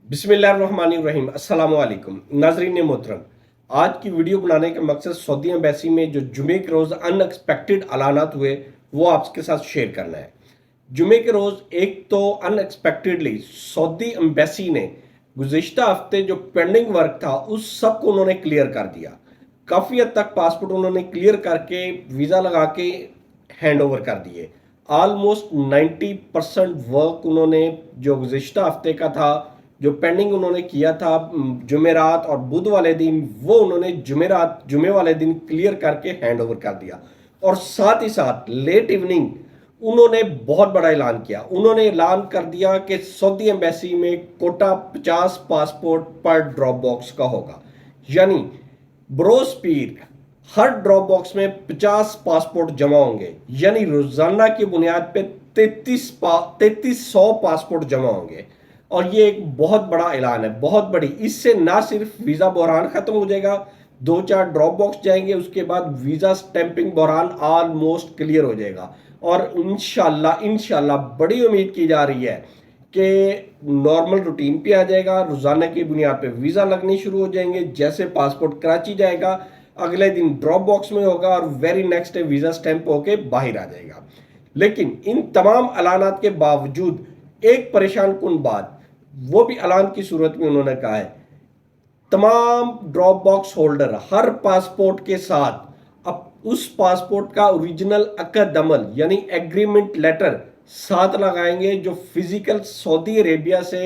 बिस्मिल्लाहिर्रहमानिर्रहीम अस्सलाम वालेकुम नाजरीन मोहतरम। आज की वीडियो बनाने का मकसद सऊदी एम्बेसी में जो जुमे के रोज़ अनएक्सपेक्टेड ऐलानात हुए वो आपके साथ शेयर करना है। जुमे के रोज़ एक तो अनएक्सपेक्टेडली सऊदी एम्बेसी ने गुज़िश्ता हफ्ते जो पेंडिंग वर्क था उस सब को उन्होंने क्लियर कर दिया। काफ़ी हद तक पासपोर्ट उन्होंने क्लियर करके वीज़ा लगा के हैंड ओवर कर दिए। ऑलमोस्ट 90% वर्क उन्होंने जो गुज़िश्ता हफ्ते का था, जो पेंडिंग उन्होंने किया था जुमेरात और बुध वाले दिन, वो उन्होंने जुमे वाले दिन क्लियर करके हैंड ओवर कर दिया। और साथ ही साथ लेट इवनिंग उन्होंने बहुत बड़ा ऐलान किया। उन्होंने ऐलान कर दिया कि सऊदी एम्बेसी में कोटा 50 पासपोर्ट पर ड्रॉप बॉक्स का होगा, यानी बरोज पीर हर ड्रॉप बॉक्स में 50 पासपोर्ट जमा होंगे, यानी रोजाना की बुनियाद पे 3300 पासपोर्ट जमा होंगे। और ये एक बहुत बड़ा ऐलान है, बहुत बड़ी। इससे ना सिर्फ वीज़ा बहरान ख़त्म हो जाएगा, 2-4 ड्रॉप बॉक्स जाएंगे, उसके बाद वीज़ा स्टैंपिंग बहरान ऑलमोस्ट क्लियर हो जाएगा। और इंशाल्लाह बड़ी उम्मीद की जा रही है कि नॉर्मल रूटीन पे आ जाएगा, रोज़ाना की बुनियाद पे वीज़ा लगने शुरू हो जाएंगे। जैसे पासपोर्ट कराची जाएगा, अगले दिन ड्रॉप बॉक्स में होगा और very next day visa stamp होके बाहर आ जाएगा। लेकिन इन तमाम ऐलानात के बावजूद एक परेशान कुन बात, वो भी ऐलान की सूरत में उन्होंने कहा है, तमाम ड्रॉप बॉक्स होल्डर हर पासपोर्ट के साथ अब उस पासपोर्ट का ओरिजिनल अकद अमल यानी एग्रीमेंट लेटर साथ लगाएंगे, जो फिजिकल सऊदी अरेबिया से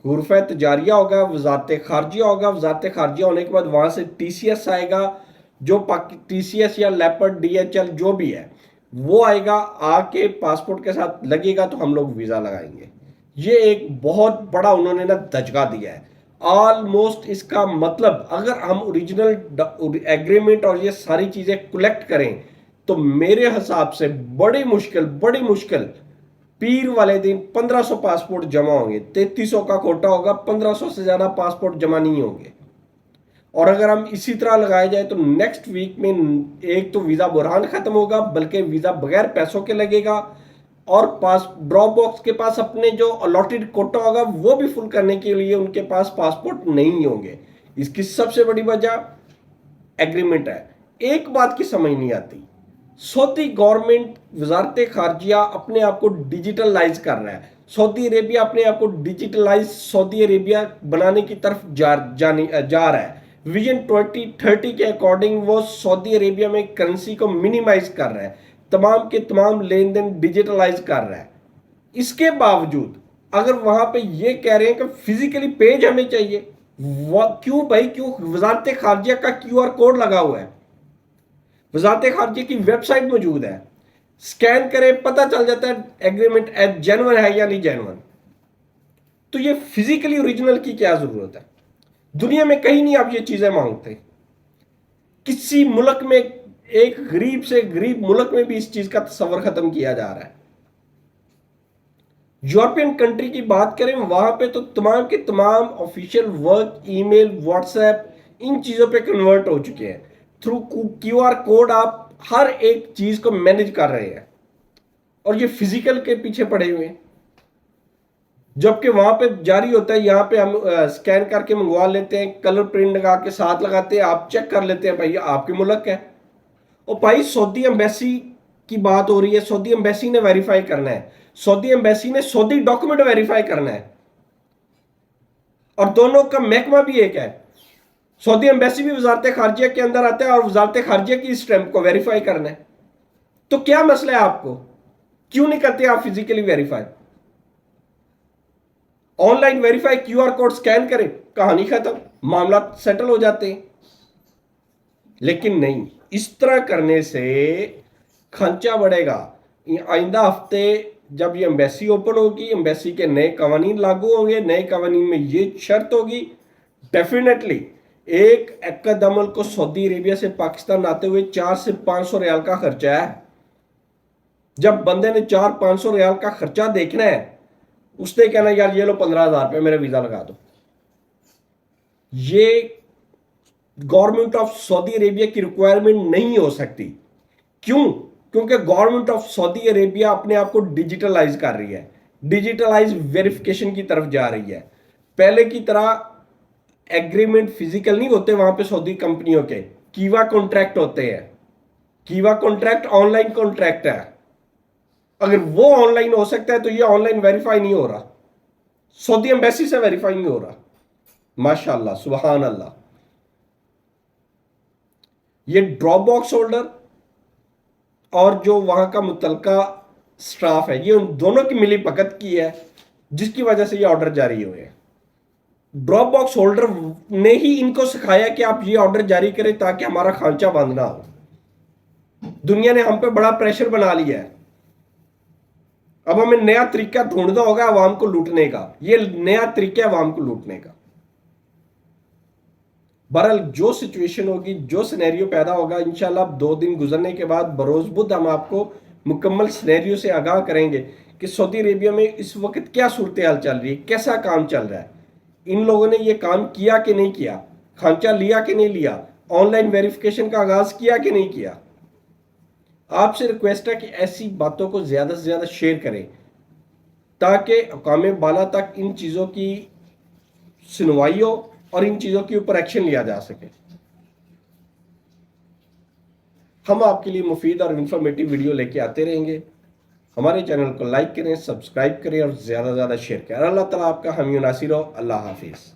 हुर्फ तजारिया होगा, वजारत खारजिया होगा। वजारत खारजिया होने के बाद वहाँ से TCS आएगा, जो TCS या लेपर्ड DHL जो भी है वो आएगा, आके पासपोर्ट के साथ लगेगा तो हम लोग वीज़ा लगाएंगे। ये एक बहुत बड़ा उन्होंने ना दचका दिया है। ऑलमोस्ट इसका मतलब अगर हम ओरिजिनल एग्रीमेंट और ये सारी चीज़ें कलेक्ट करें तो मेरे हिसाब से बड़ी मुश्किल पीर वाले दिन 1500 पासपोर्ट जमा होंगे। 3300 का कोटा होगा, 1500 से ज़्यादा पासपोर्ट जमा नहीं होंगे। और अगर हम इसी तरह लगाए जाए तो नेक्स्ट वीक में एक तो वीज़ा बुरहान ख़त्म होगा, बल्कि वीज़ा बगैर पैसों के लगेगा। और पास ड्रॉप बॉक्स के पास अपने जो अलॉटेड कोटा होगा वो भी फुल करने के लिए उनके पास पासपोर्ट नहीं होंगे। इसकी सबसे बड़ी वजह एग्रीमेंट है। एक बात की समझ नहीं आती, सऊदी गवर्नमेंट वजारत खारजिया अपने आप को डिजिटलाइज कर रहा है। सऊदी अरेबिया अपने आप को डिजिटलाइज सऊदी अरेबिया बनाने की तरफ जा रहा है। विजन 2030 के अकॉर्डिंग वो सऊदी अरेबिया में करेंसी को मिनिमाइज कर रहा है, तमाम के तमाम लेन देन डिजिटलाइज कर रहा है। इसके बावजूद अगर वहां पे ये कह रहे हैं कि फिजिकली पेज हमें चाहिए, क्यों भाई, क्यों? वजारत खारजिया का QR कोड लगा हुआ है, वजारत खारजिया की वेबसाइट मौजूद है, स्कैन करें पता चल जाता है एग्रीमेंट जेन्युइन है या नहीं जेन्युइन। तो ये फिजिकली ओरिजिनल की क्या जरूरत है? दुनिया में कहीं नहीं आप ये चीजें मांगते। किसी मुल्क में, एक गरीब से गरीब मुल्क में भी इस चीज का तस्वर खत्म किया जा रहा है। यूरोपियन कंट्री की बात करें, वहां पे तो तमाम के तमाम ऑफिशियल वर्क ईमेल व्हाट्सएप इन चीजों पे कन्वर्ट हो चुके हैं। थ्रू QR कोड आप हर एक चीज को मैनेज कर रहे हैं, और ये फिजिकल के पीछे पड़े हुए हैं। जबकि वहां पे जारी होता है, यहाँ पे हम स्कैन करके मंगवा लेते हैं, कलर प्रिंट लगा के साथ लगाते हैं, आप चेक कर लेते हैं भाई आपके मुल्क है। और भाई सऊदी एम्बेसी की बात हो रही है, सऊदी एम्बेसी ने वेरीफाई करना है, सऊदी एम्बेसी ने सऊदी डॉक्यूमेंट वेरीफाई करना है, और दोनों का महकमा भी एक है। सऊदी एम्बेसी भी वजारत खारजिया के अंदर आता है और वजारत खारजिया की स्टैंप को वेरीफाई करना है। तो क्या मसला है आपको? क्यों नहीं करते आप physically verify? Online verify, QR code scan करें, कहानी खत्म, मामला सेटल हो जाते हैं। लेकिन नहीं, इस तरह करने से खर्चा बढ़ेगा। आइंदा हफ्ते जब ये एम्बेसी ओपन होगी, एम्बेसी के नए कवानीन लागू होंगे। नए कवानीन में ये शर्त होगी, डेफिनेटली एक अक्द अमल को सऊदी अरेबिया से पाकिस्तान आते हुए 400 से 500 रियाल का खर्चा है। जब बंदे ने 400-500 रियाल का खर्चा देखना है, उसने कहना यार ये लो 15,000 रुपये मेरा वीजा लगा दो। ये गवर्नमेंट ऑफ सऊदी अरेबिया की रिक्वायरमेंट नहीं हो सकती। क्यों? क्योंकि गवर्नमेंट ऑफ सऊदी अरेबिया अपने आप को डिजिटलाइज कर रही है, डिजिटलाइज वेरिफिकेशन की तरफ जा रही है। پہلے کی طرح ایگریمنٹ فزیکل نہیں ہوتے وہاں پہ سعودی کمپنیوں کے، کیوا کانٹریکٹ ہوتے ہیں. کیوا کانٹریکٹ آن لائن کانٹریکٹ ہے. اگر وہ آن لائن ہو سکتا ہے تو یہ آن لائن ویریفائی نہیں ہو رہا، سعودی ایمبیسی سے ویریفائی نہیں ہو رہا. ماشاء اللہ، سبحان اللہ. یہ ڈراپ باکس ہولڈر اور جو وہاں کا متعلقہ سٹاف ہے، یہ ان دونوں کی ملی بھگت کی ہے جس کی وجہ سے یہ آرڈر جاری ہوئے ہیں. ڈراپ باکس ہولڈر نے ہی ان کو سکھایا کہ آپ یہ آرڈر جاری کریں تاکہ ہمارا خانچہ بند نہ ہو. دنیا نے ہم پہ بڑا پریشر بنا لیا ہے. اب ہمیں نیا طریقہ ڈھونڈنا ہوگا عوام کو لوٹنے کا. یہ نیا طریقہ ہے عوام کو لوٹنے کا. بہرحال جو سچویشن ہوگی، جو سینیریو پیدا ہوگا، انشاءاللہ اب 2 دن گزرنے کے بعد بروز بدھ ہم آپ کو مکمل سینیریو سے آگاہ کریں گے کہ سعودی عربیہ میں اس وقت کیا صورتحال چل رہی ہے، کیسا کام چل رہا ہے، ان لوگوں نے یہ کام کیا کہ نہیں کیا، خانچہ لیا کہ نہیں لیا، آن لائن ویریفیکیشن کا آغاز کیا کہ نہیں کیا. آپ سے ریکویسٹ ہے کہ ایسی باتوں کو زیادہ سے زیادہ شیئر کریں تاکہ حکام بالا تک ان چیزوں کی سنوائی ہو اور ان چیزوں کے اوپر ایکشن لیا جا سکے. ہم آپ کے لیے مفید اور انفارمیٹیو ویڈیو لے کے آتے رہیں گے. ہمارے چینل کو لائک کریں، سبسکرائب کریں اور زیادہ سے زیادہ شیئر کریں. اللہ تعالیٰ آپ کا حامی و ناصر ہو. اللہ حافظ.